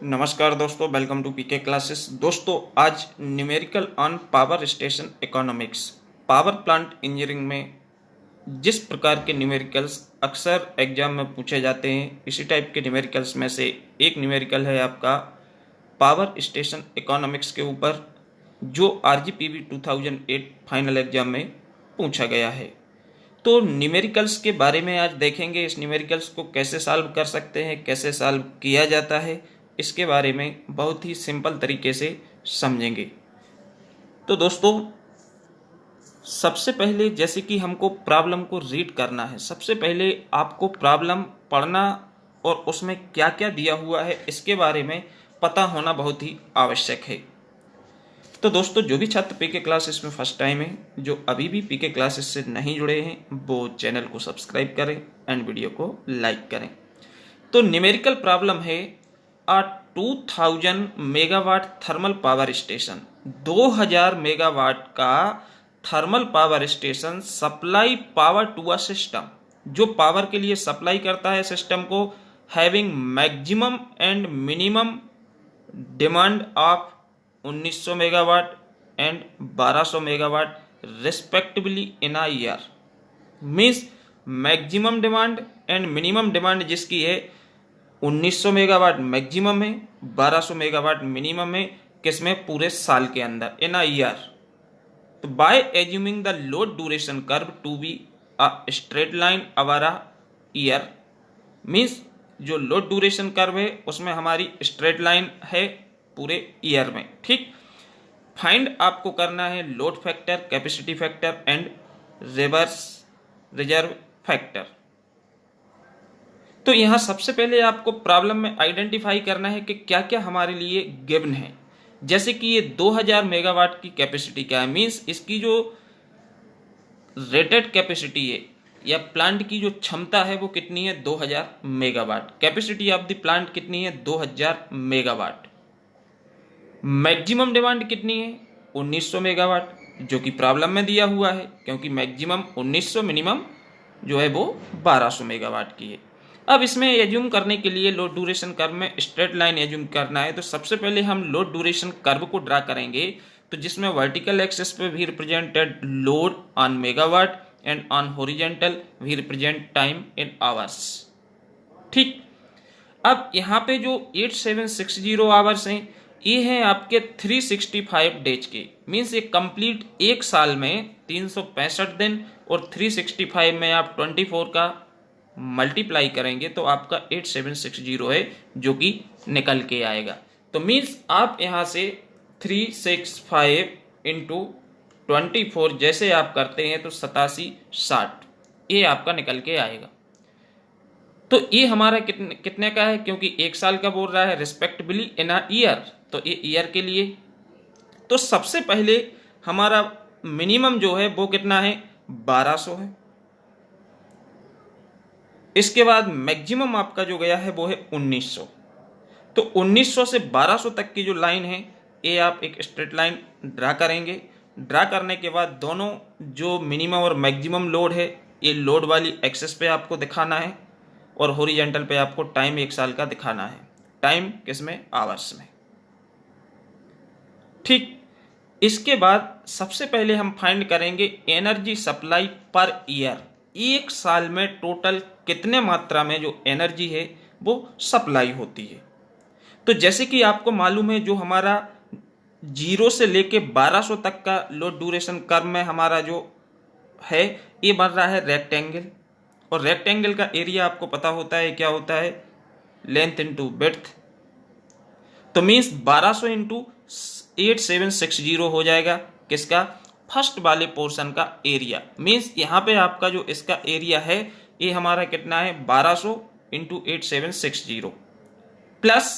नमस्कार दोस्तों, welcome to PK classes. दोस्तों, आज numerical on power station economics, power plant engineering में जिस प्रकार के न्यूमेरिकल्स अक्सर एग्जाम में पूछे जाते हैं, इसी टाइप के न्यूमेरिकल्स में से एक न्यूमेरिकल है आपका पावर स्टेशन इकोनॉमिक्स के ऊपर, जो RGPV 2008 फाइनल एग्जाम में पूछा गया है। तो न्यूमेरिकल्स के बारे में आज देखेंगे। इस न्यूमेरिकल्स को कैसे सॉल्व कर सकते हैं, कैसे सॉल्व किया जाता है, इसके बारे में बहुत ही सिंपल तरीके से समझेंगे। तो दोस्तों, सबसे पहले जैसे कि हमको प्रॉब्लम को रीड करना है, सबसे पहले आपको प्रॉब्लम पढ़ना और उसमें क्या क्या दिया हुआ है इसके बारे में पता होना बहुत ही आवश्यक है। तो दोस्तों, जो भी छात्र पीके क्लासेस में फर्स्ट टाइम है, जो अभी भी पीके क्लासेस से नहीं जुड़े हैं, वो चैनल को सब्सक्राइब करें एंड वीडियो को लाइक करें। तो न्यूमेरिकल प्रॉब्लम है, a 2000 megawatt thermal power station, 2000 megawatt का thermal power station supply power to a system, जो पावर के लिए सप्लाई करता है सिस्टम को, having maximum and minimum demand of 1900 megawatt and 1200 megawatt respectively in a year. Means maximum demand and minimum demand जिसकी है 1900 megawatt maximum है, 1200 megawatt minimum है, किसमें? पूरे साल के अंदर, इन अ ईयर। तो by assuming the load duration curve to be a straight line over a year, means जो लोड ड्यूरेशन कर्व है उसमें हमारी स्ट्रेट लाइन है पूरे ईयर में। ठीक, फाइंड आपको करना है load factor, capacity factor and reverse reserve factor. तो यहां सबसे पहले आपको प्रॉब्लम में आइडेंटिफाई करना है कि क्या क्या हमारे लिए गिवन है। जैसे कि ये 2000 मेगावाट की कैपेसिटी क्या है, मींस इसकी जो रेटेड कैपेसिटी है या प्लांट की जो क्षमता है वो कितनी है? 2000 megawatt. Capacity of the plant कितनी है? 2000 मेगावाट। मैक्सिमम डिमांड कितनी है? 1900 मेगावाट, जो कि प्रॉब्लम में दिया हुआ है, क्योंकि मैक्सिमम 1900, मिनिमम जो है वो 1200 मेगावाट की है। अब इसमें एज्यूम करने के लिए लोड ड्यूरेशन कर्व में स्ट्रेट लाइन एज्यूम करना है, तो सबसे पहले हम लोड ड्यूरेशन कर्व को ड्रा करेंगे, तो जिसमें वर्टिकल एक्सिस पे भी represented load on megawatt and on horizontal भी रिप्रेजेंट टाइम इन आवर्स। ठीक, अब यहाँ पे जो 8760 आवर्स हैं, ये हैं आपके 365 डेज के, मीन्स ये कंप्लीट एक साल में 365 दिन, और 365 में आप 24 का मल्टीप्लाई करेंगे तो आपका 8760 है, जो कि निकल के आएगा। तो मीन्स आप यहाँ से 365 इंटू 24 जैसे आप करते हैं तो 8760 ये आपका निकल के आएगा। तो ये हमारा कितने का है, क्योंकि एक साल का बोल रहा है, रिस्पेक्टिवली इन अ ईयर, तो ये ईयर के लिए। तो सबसे पहले हमारा मिनिमम जो है वो कितना है? 1200 है। इसके बाद मैक्सिमम आपका जो गया है वो है 1900। तो 1900 से 1200 तक की जो लाइन है, ये आप एक स्ट्रेट लाइन ड्रा करेंगे। ड्रा करने के बाद दोनों जो मिनिमम और मैक्सिमम लोड है, ये लोड वाली एक्सेस पे आपको दिखाना है, और हॉरिजॉन्टल पे आपको टाइम एक साल का दिखाना है। टाइम किसमें? आवर्स में। ठीक, इसके बाद सबसे पहले हम फाइंड करेंगे एनर्जी सप्लाई पर ईयर, एक साल में टोटल कितने मात्रा में जो एनर्जी है वो सप्लाई होती है। तो जैसे कि आपको मालूम है, जो हमारा 0 से लेके 1200 तक का लोड ड्यूरेशन कर्व में हमारा जो है, ये बन रहा है रेक्टेंगल, और रेक्टेंगल का एरिया आपको पता होता है क्या होता है? Length into breadth. तो मीन्स 1200 इंटू 8760 हो जाएगा किसका? फर्स्ट वाले पोर्शन का एरिया। मीन्स यहाँ पे आपका जो इसका एरिया है, ये हमारा कितना है? 1200 इंटू 8760 प्लस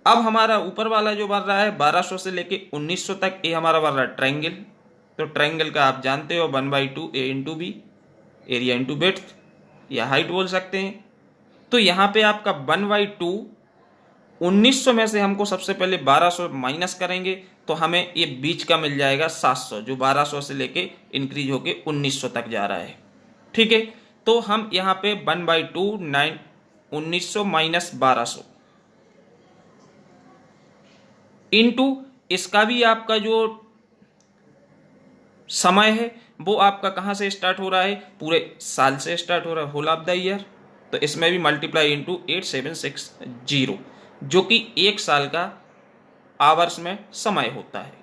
अब हमारा ऊपर वाला जो बन रहा है 1200 से लेके 1900 तक, ये हमारा बन रहा है ट्रायंगल। तो ट्रायंगल का आप जानते हो 1/2 A into B, area into breadth या हाइट बोल सकते हैं। तो यहाँ पे आपका 1/2, 1900 में से हमको सबसे पहले 1200 माइनस करेंगे तो हमें ये बीच का मिल जाएगा 700, जो 1200 से लेके इंक्रीज होके 1900 तक जा रहा है। ठीक है, तो हम यहाँ पे 1/2 1900 माइनस 1200 इनटू इसका भी आपका जो समय है वो आपका कहाँ से स्टार्ट हो रहा है, पूरे साल से स्टार्ट हो रहा है, होल ऑफ द ईयर। तो इसमें भी मल्टीप्लाई इंटू 8760, जो कि एक साल का आवर्स में समय होता है,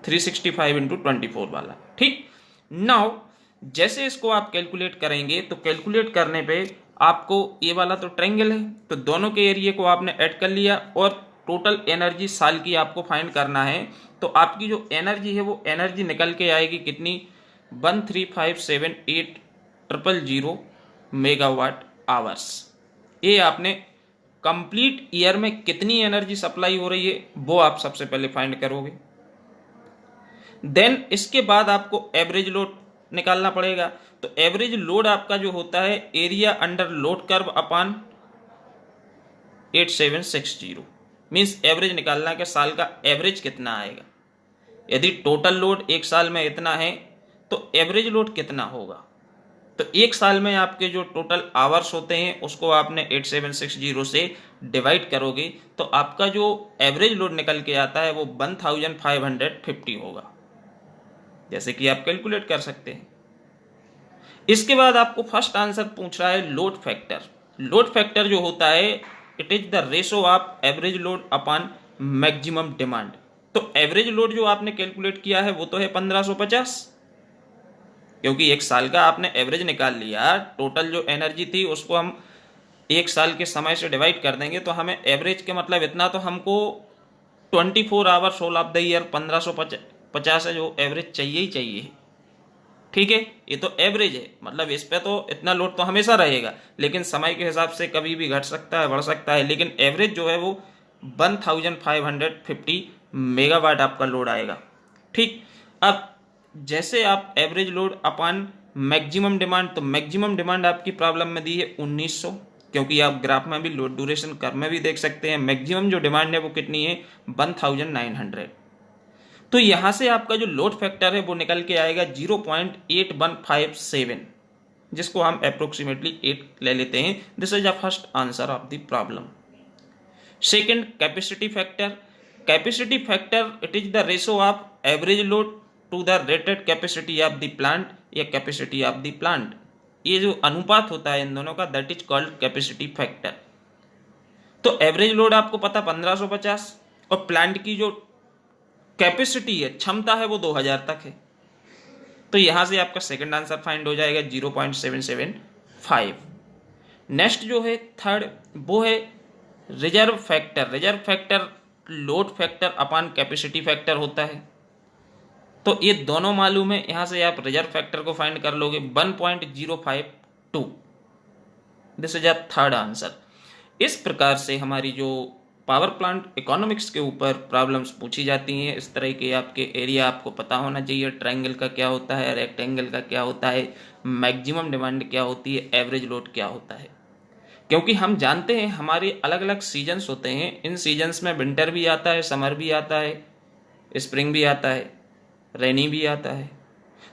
365 इंटू 24 वाला। ठीक, नाउ जैसे इसको आप कैलकुलेट करेंगे तो कैलकुलेट करने पे आपको ये वाला तो ट्रायंगल है, तो दोनों के एरिया को आपने ऐड कर लिया और टोटल एनर्जी साल की आपको फाइंड करना है। तो आपकी जो एनर्जी है वो एनर्जी निकल के आएगी कितनी, 13578,000 मेगावाट आवर्स। ये आपने कंप्लीट ईयर में कितनी एनर्जी सप्लाई हो रही है वो आप सबसे पहले फाइंड करोगे। देन इसके बाद आपको एवरेज लोड निकालना पड़ेगा। तो एवरेज लोड आपका जो होता है एरिया अंडर लोड कर्व अपान 8760, मीन्स एवरेज निकालना कि साल का एवरेज कितना आएगा। यदि टोटल लोड एक साल में इतना है तो एवरेज लोड कितना होगा। तो एक साल में आपके जो टोटल आवर्स होते हैं उसको आपने 8760 से डिवाइड करोगे तो आपका जो एवरेज लोड निकल के आता है वो 1550 होगा, जैसे कि आप कैलकुलेट कर सकते हैं। इसके बाद आपको फर्स्ट आंसर पूछ रहा है लोड फैक्टर। लोड फैक्टर जो होता है it is the ratio of average load upon maximum demand. तो एवरेज लोड जो आपने कैलकुलेट किया है वो तो है 1550, क्योंकि एक साल का आपने एवरेज निकाल लिया, टोटल जो एनर्जी थी उसको हम एक साल के समय से डिवाइड कर देंगे तो हमें एवरेज के मतलब इतना, तो हमको 24 hours whole of the year 1550 है जो एवरेज चाहिए ही चाहिए। ठीक है, ये तो एवरेज है, मतलब इस पे तो इतना लोड तो हमेशा रहेगा, लेकिन समय के हिसाब से कभी भी घट सकता है, बढ़ सकता है, लेकिन एवरेज जो है वो 1550 मेगावाट आपका लोड आएगा। ठीक, अब जैसे आप एवरेज लोड अपान मैक्सिमम डिमांड, तो मैक्सिमम डिमांड आपकी प्रॉब्लम में दी है 1900, क्योंकि आप ग्राफ में भी लोड ड्यूरेशन कर्व में भी देख सकते हैं मैक्सिमम जो डिमांड है वो कितनी है 1900। तो यहां से आपका जो लोड फैक्टर है वो निकल के आएगा 0.8157, जिसको हम अप्रोक्सीमेटली 8 ले लेते हैं। This is the first answer of the problem. Second, capacity factor. Capacity factor it is the ratio of average load to the rated capacity of the plant या कैपेसिटी ऑफ द प्लांट। ये जो अनुपात होता है इन दोनों का that is called capacity factor. तो एवरेज लोड आपको पता 1550 और प्लांट की जो कैपेसिटी है, क्षमता है, वो 2000 तक है। तो यहां से आपका सेकंड आंसर फाइंड हो जाएगा 0.775। नेक्स्ट जो है थर्ड, वो है reserve factor. Reserve factor load factor upon capacity factor होता है। तो ये दोनों मालूम है, यहां से आप रिजर्व फैक्टर को फाइंड कर लोगे 1.052। This is a third answer. इस प्रकार से हमारी जो पावर प्लांट इकोनॉमिक्स के ऊपर प्रॉब्लम्स पूछी जाती हैं, इस तरह के आपके एरिया आपको पता होना चाहिए, ट्रायंगल का क्या होता है, रेक्टेंगल का क्या होता है, मैक्सिमम डिमांड क्या होती है, एवरेज लोड क्या होता है। क्योंकि हम जानते हैं हमारे अलग अलग सीजन्स होते हैं, इन सीजन्स में विंटर भी आता है, समर भी आता है, स्प्रिंग भी आता है, रेनी भी आता है।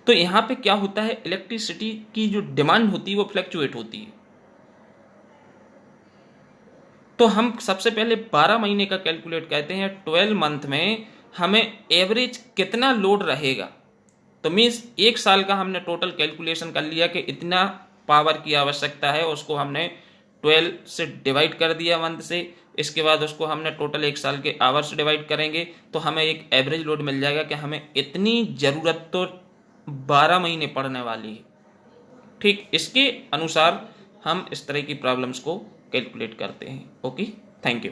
तो यहाँ पे क्या होता है, इलेक्ट्रिसिटी की जो डिमांड होती है वो फ्लक्चुएट होती है। तो हम सबसे पहले 12 महीने का कैलकुलेट करते हैं, 12 मंथ में हमें एवरेज कितना लोड रहेगा। तो मीन्स एक साल का हमने टोटल कैलकुलेशन कर लिया कि इतना पावर की आवश्यकता है, उसको हमने 12 से डिवाइड कर दिया मंथ से। इसके बाद उसको हमने टोटल एक साल के आवर्स डिवाइड करेंगे तो हमें एक एवरेज लोड मिल जाएगा कि हमें इतनी ज़रूरत तो 12 महीने पड़ने वाली है। ठीक, इसके अनुसार हम इस तरह की प्रॉब्लम्स को कैलकुलेट करते हैं। Okay, thank you.